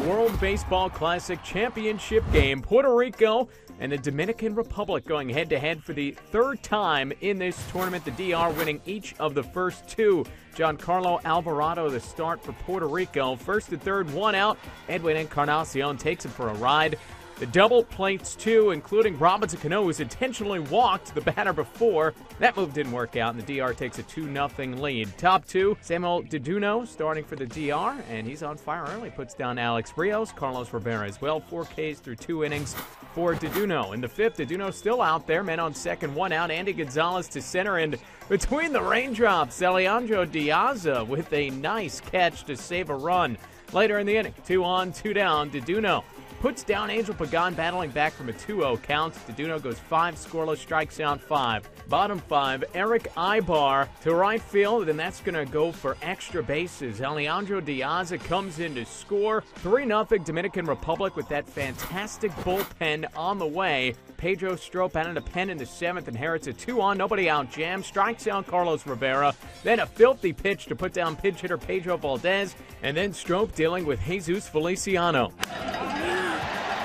World Baseball Classic Championship game. Puerto Rico and the Dominican Republic going head-to-head for the third time in this tournament. The DR winning each of the first two. Giancarlo Alvarado the start for Puerto Rico. First to third, one out. Edwin Encarnacion takes it for a ride. The double plates, too, including Robinson Cano, who's intentionally walked the batter before. That move didn't work out, and the DR takes a 2-0 lead. Top two, Samuel Deduno starting for the DR, and he's on fire early. Puts down Alex Rios, Carlos Rivera as well. 4 Ks through 2 innings for Deduno. In the fifth, Deduno still out there. Men on second, 1 out. Andy Gonzalez to center, and between the raindrops, Alejandro Diaz with a nice catch to save a run. Later in the inning, 2 on, 2 down, Deduno puts down Angel Pagan, battling back from a 2-0 count. Deduno goes 5 scoreless, strikes out 5. Bottom 5, Eric Ibar to right field, and that's going to go for extra bases. Alejandro Diaz comes in to score. 3-0 Dominican Republic with that fantastic bullpen on the way. Pedro Strop out of the pen in the 7th, inherits a 2-on, nobody out jam, strikes out Carlos Rivera. Then a filthy pitch to put down pinch hitter Pedro Valdez, and then Strop dealing with Jesus Feliciano.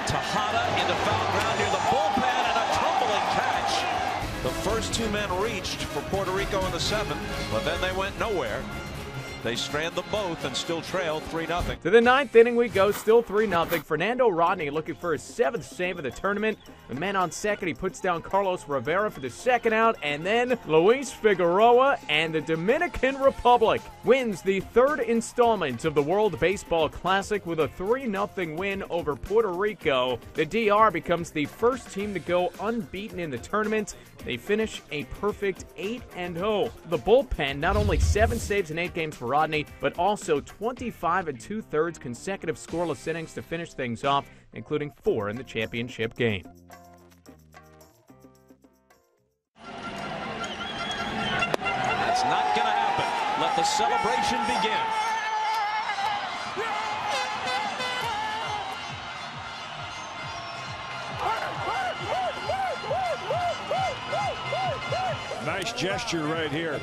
Tejada into foul ground near the bullpen and a tumbling catch. The first 2 men reached for Puerto Rico in the 7th, but then they went nowhere. They strand them both and still trail 3-0. To the 9th inning we go, still 3-0. Fernando Rodney looking for his 7th save of the tournament. The man on second, he puts down Carlos Rivera for the 2nd out, and then Luis Figueroa, and the Dominican Republic wins the 3rd installment of the World Baseball Classic with a 3-0 win over Puerto Rico. The DR becomes the first team to go unbeaten in the tournament. They finish a perfect 8-0. The bullpen, not only 7 saves in 8 games for Rodney, but also 25 2/3 consecutive scoreless innings to finish things off, including 4 in the championship game. That's not going to happen. Let the celebration begin. Nice gesture right here,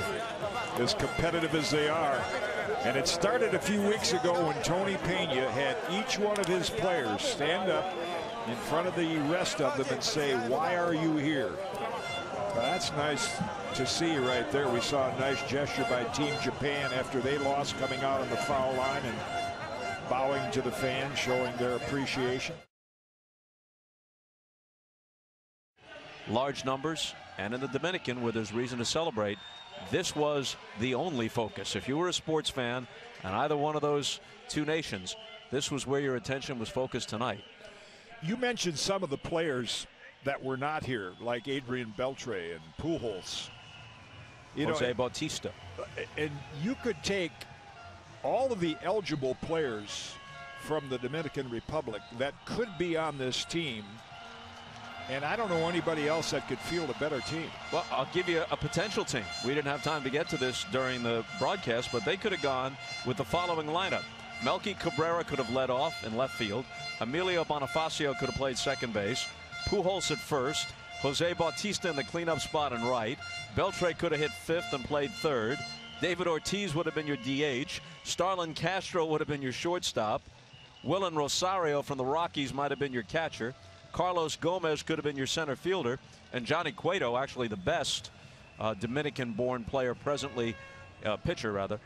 as competitive as they are. And it started a few weeks ago when Tony Pena had each one of his players stand up in front of the rest of them and say, "Why are you here?" That's nice to see right there. We saw a nice gesture by Team Japan after they lost, coming out on the foul line and bowing to the fans, showing their appreciation. Large numbers, and in the Dominican, where there's reason to celebrate, this was the only focus. If you were a sports fan in either one of those two nations, this was where your attention was focused tonight. You mentioned some of the players that were not here, like Adrian Beltre and Pujols. Jose Bautista. And you could take all of the eligible players from the Dominican Republic that could be on this team, and I don't know anybody else that could field a better team. Well, I'll give you a potential team. We didn't have time to get to this during the broadcast, but they could have gone with the following lineup. Melky Cabrera could have led off in left field. Emilio Bonifacio could have played second base. Pujols at first. Jose Bautista in the cleanup spot in right. Beltre could have hit 5th and played 3rd. David Ortiz would have been your DH. Starlin Castro would have been your shortstop. Willen Rosario from the Rockies might have been your catcher. Carlos Gomez could have been your center fielder, and Johnny Cueto, actually the best Dominican-born player presently, pitcher rather,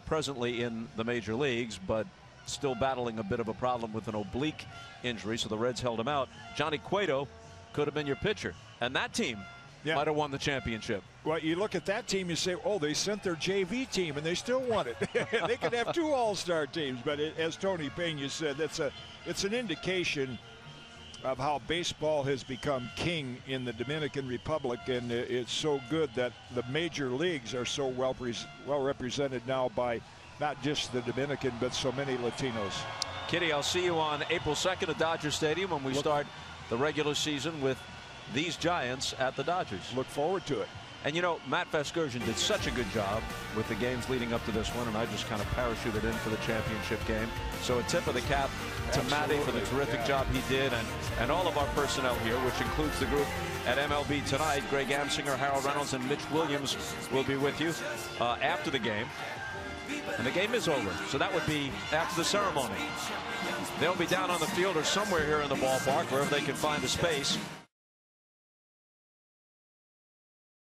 presently in the major leagues, but still battling a bit of a problem with an oblique injury, so the Reds held him out. Johnny Cueto could have been your pitcher, and that team might have won the championship. Well, you look at that team, you say, oh, they sent their JV team, and they still won it. They could have 2 all-star teams, but as Tony Pena said, it's an indication of how baseball has become king in the Dominican Republic, and it's so good that the major leagues are so well represented now by not just the Dominican, but so many Latinos. Kitty, I'll see you on April 2nd at Dodger Stadium when we start the regular season with these Giants at the Dodgers. Look forward to it. And you know, Matt Vasgersian did such a good job with the games leading up to this one, and I just kind of parachuted in for the championship game. So a tip of the cap to Matty for the terrific job he did, and all of our personnel here, which includes the group at MLB Tonight. Greg Amsinger, Harold Reynolds, and Mitch Williams will be with you after the game. and the game is over. So that would be after the ceremony. They'll be down on the field or somewhere here in the ballpark, wherever they can find a space.